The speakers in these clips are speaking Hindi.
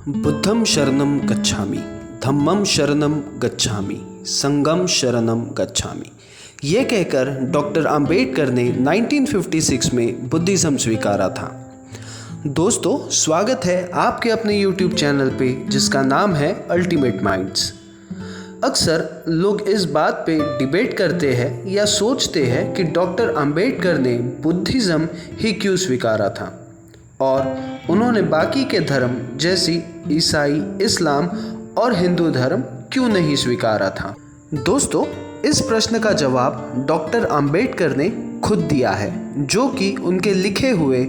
बुद्धं शरणं गच्छामि, धम्मं शरणं गच्छामि, संघं शरणं गच्छामि। ये कहकर डॉक्टर अंबेडकर ने 1956 में बुद्धिज़्म स्वीकारा था। दोस्तों, स्वागत है आपके अपने YouTube चैनल पे जिसका नाम है अल्टीमेट माइंड्स। अक्सर लोग इस बात पे डिबेट करते हैं या सोचते हैं कि डॉक्टर अंबेडकर ने बुद्धिज़्म ही क्यों स्वीकारा था और उन्होंने बाकी के धर्म जैसे ईसाई, इस्लाम और हिंदू धर्म क्यों नहीं स्वीकारा था। दोस्तों, इस प्रश्न का जवाब डॉक्टर अंबेडकर ने खुद दिया है, जो कि उनके लिखे हुए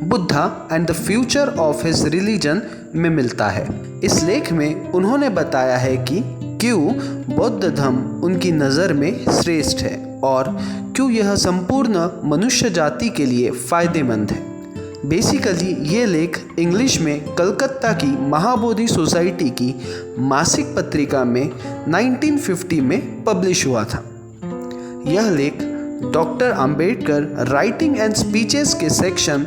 Buddha and the future of his religion में मिलता है। इस लेख में उन्होंने बताया है कि क्यों बौद्ध धर्म उनकी नज़र में श्रेष्ठ है और क्यों यह संपूर्ण मनुष्य जाति के लिए फ़ायदेमंद है। बेसिकली ये लेख इंग्लिश में कलकत्ता की महाबोधि सोसाइटी की मासिक पत्रिका में 1950 में पब्लिश हुआ था। यह लेख doctor Ambedkar writing and speeches के सेक्शन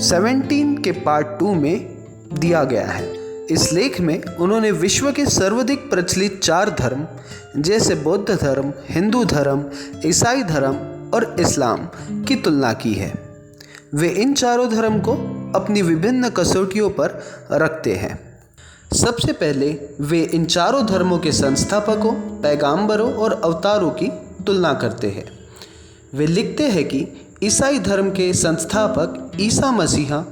17 के पार्ट 2 में दिया गया है। इस लेख में उन्होंने विश्व के सर्वाधिक प्रचलित 4 धर्म जैसे बौद्ध धर्म, हिंदू धर्म, ईसाई धर्म और इस्लाम की तुलना की है। वे इन चारों धर्म को अपनी विभिन्न कसौटियों पर रखते हैं। सबसे पहले वे इन चारों धर्मों के संस्थापकों, पैगंबरों और अवतारों की तुलना करते हैं। वे लिखते हैं कि ईसाई धर्म के संस्थापक ईसा मसीहा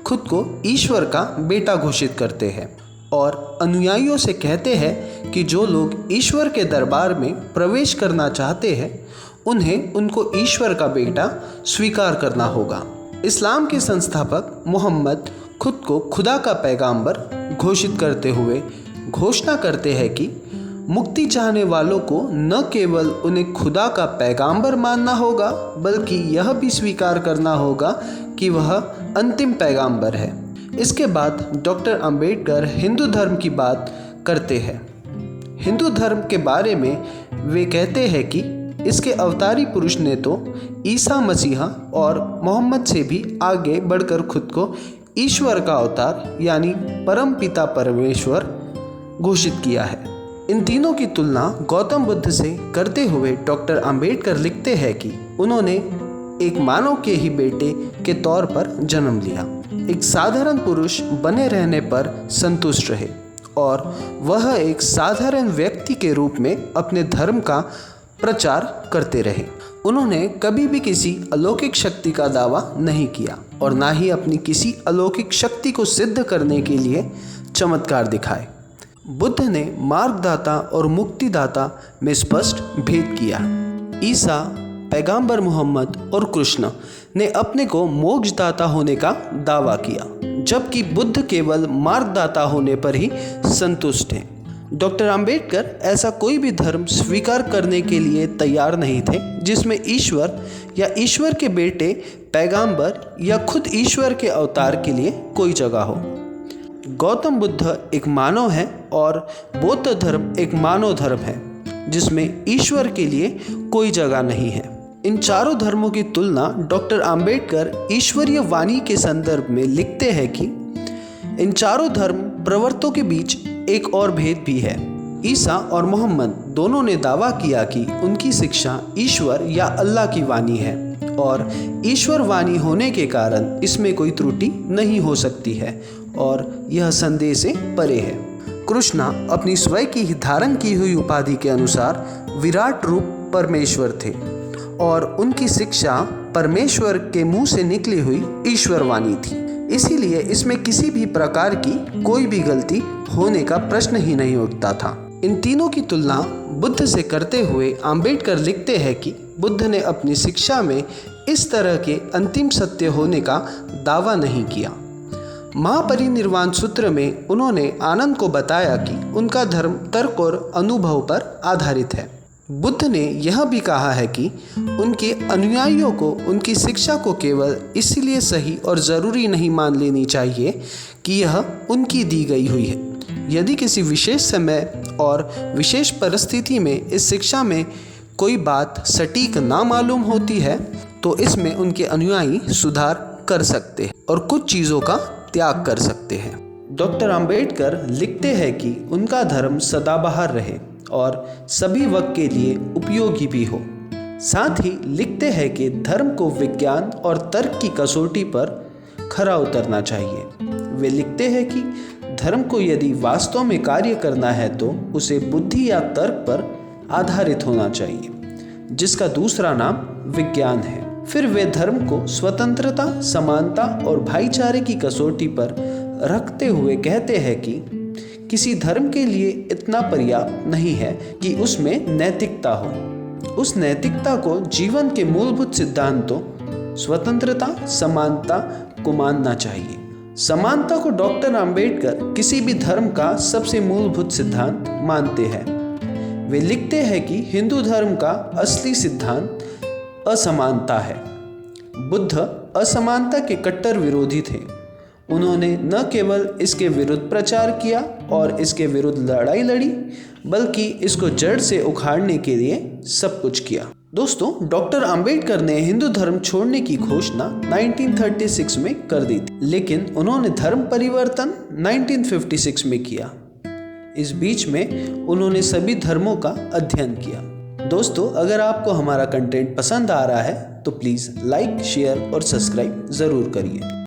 खुद को ईश्वर का बेटा घोषित करते हैं और अनुयायियों से कहते हैं कि जो लोग ईश्वर के दरबार में प्रवेश करना चाहते हैं उन्हें उनको ईश्वर का बेटा स्वीकार करना होगा। इस्लाम के संस्थापक मोहम्मद खुद को खुदा का पैगंबर घोषित करते हुए घोषणा करते हैं कि मुक्ति चाहने वालों को न केवल उन्हें खुदा का पैगंबर मानना होगा बल्कि यह भी स्वीकार करना होगा कि वह अंतिम पैगंबर है। इसके बाद डॉक्टर अंबेडकर हिंदू धर्म की बात करते हैं। हिंदू धर्म के बारे में वे कहते हैं कि इसके अवतारी पुरुष ने तो ईसा मसीहा और मोहम्मद से भी आगे बढ़कर खुद को ईश्वर का अवतार यानी परम पिता परमेश्वर घोषित किया है। इन तीनों की तुलना गौतम बुद्ध से करते हुए डॉक्टर अंबेडकर लिखते हैं कि उन्होंने एक मानव के ही बेटे के तौर पर जन्म लिया, एक साधारण पुरुष बने रहने पर संतुष्ट रहे और वह एक साधारण व्यक्ति के रूप में अपने धर्म का प्रचार करते रहे। उन्होंने कभी भी किसी अलौकिक शक्ति का दावा नहीं किया और ना ही अपनी किसी अलौकिक शक्ति को सिद्ध करने के लिए चमत्कार दिखाए। बुद्ध ने मार्गदाता और मुक्तिदाता में स्पष्ट भेद किया। ईसा, पैगंबर मोहम्मद और कृष्ण ने अपने को मोक्षदाता होने का दावा किया, जबकि बुद्ध केवल मार्गदाता होने पर ही संतुष्ट हैं। डॉक्टर अंबेडकर ऐसा कोई भी धर्म स्वीकार करने के लिए तैयार नहीं थे जिसमें ईश्वर या ईश्वर के बेटे, पैगंबर या खुद ईश्वर के अवतार के लिए कोई जगह हो। गौतम बुद्ध एक मानव है और बौद्ध धर्म एक मानव धर्म है जिसमें ईश्वर के लिए कोई जगह नहीं है। इन चारों धर्मों की तुलना डॉक्टर अंबेडकर ईश्वरीय वाणी के संदर्भ में लिखते हैं कि इन चारों धर्म प्रवर्तों के बीच एक और भेद भी है। ईसा और मोहम्मद दोनों ने दावा किया कि उनकी शिक्षा ईश्वर या अल्लाह की वाणी है और ईश्वर वाणी होने के कारण इसमें कोई त्रुटि नहीं हो सकती है और यह संदेह से परे है। कृष्णा अपनी स्वयं की धारण की हुई उपाधि के अनुसार विराट रूप परमेश्वर थे और उनकी शिक्षा परमेश्वर के मुंह से निकली हुई ईश्वर वाणी थी। इसीलिए इसमें किसी भी प्रकार की कोई भी गलती होने का प्रश्न ही नहीं उठता था। इन तीनों की तुलना बुद्ध से करते हुए अंबेडकर लिखते हैं कि बुद्ध ने अपनी शिक्षा में इस तरह के अंतिम सत्य होने का दावा नहीं किया। महापरिनिर्वाण सूत्र में उन्होंने आनंद को बताया कि उनका धर्म तर्क और अनुभव पर आधारित है। बुद्ध ने यह भी कहा है कि उनके अनुयायियों को उनकी शिक्षा को केवल इसलिए सही और ज़रूरी नहीं मान लेनी चाहिए कि यह उनकी दी गई हुई है। यदि किसी विशेष समय और विशेष परिस्थिति में इस शिक्षा में कोई बात सटीक ना मालूम होती है तो इसमें उनके अनुयायी सुधार कर सकते हैं और कुछ चीज़ों का त्याग कर सकते हैं। डॉक्टर अंबेडकर लिखते हैं कि उनका धर्म सदाबहार रहे और सभी वक्त के लिए उपयोगी भी हो। साथ ही लिखते हैं कि धर्म को विज्ञान और तर्क की कसौटी पर खरा उतरना चाहिए। वे लिखते हैं कि धर्म को यदि वास्तव में कार्य करना है तो उसे बुद्धि या तर्क पर आधारित होना चाहिए, जिसका दूसरा नाम विज्ञान है। फिर वे धर्म को स्वतंत्रता, समानता और भाईचारे की कसौटी पर रखते हुए कहते हैं कि किसी धर्म के लिए इतना पर्याप्त नहीं है कि उसमें नैतिकता हो। उस नैतिकता को जीवन के मूलभूत सिद्धांतों स्वतंत्रता, समानता को मानना चाहिए। समानता को डॉक्टर अंबेडकर किसी भी धर्म का सबसे मूलभूत सिद्धांत मानते हैं। वे लिखते हैं कि हिंदू धर्म का असली सिद्धांत असमानता है। बुद्ध असमानता के कट्टर विरोधी थे। उन्होंने न केवल इसके विरुद्ध प्रचार किया और इसके विरुद्ध लड़ाई लड़ी, बल्कि इसको जड़ से उखाड़ने के लिए सब कुछ किया। दोस्तों, डॉक्टर अंबेडकर ने हिंदू धर्म छोड़ने की घोषणा 1936 में कर दी थी, लेकिन उन्होंने धर्म परिवर्तन 1956 में किया। इस बीच में उन्होंने सभी धर्मों का अध्ययन किया। दोस्तों, अगर आपको हमारा कंटेंट पसंद आ रहा है तो प्लीज़ लाइक, शेयर और सब्सक्राइब ज़रूर करिए।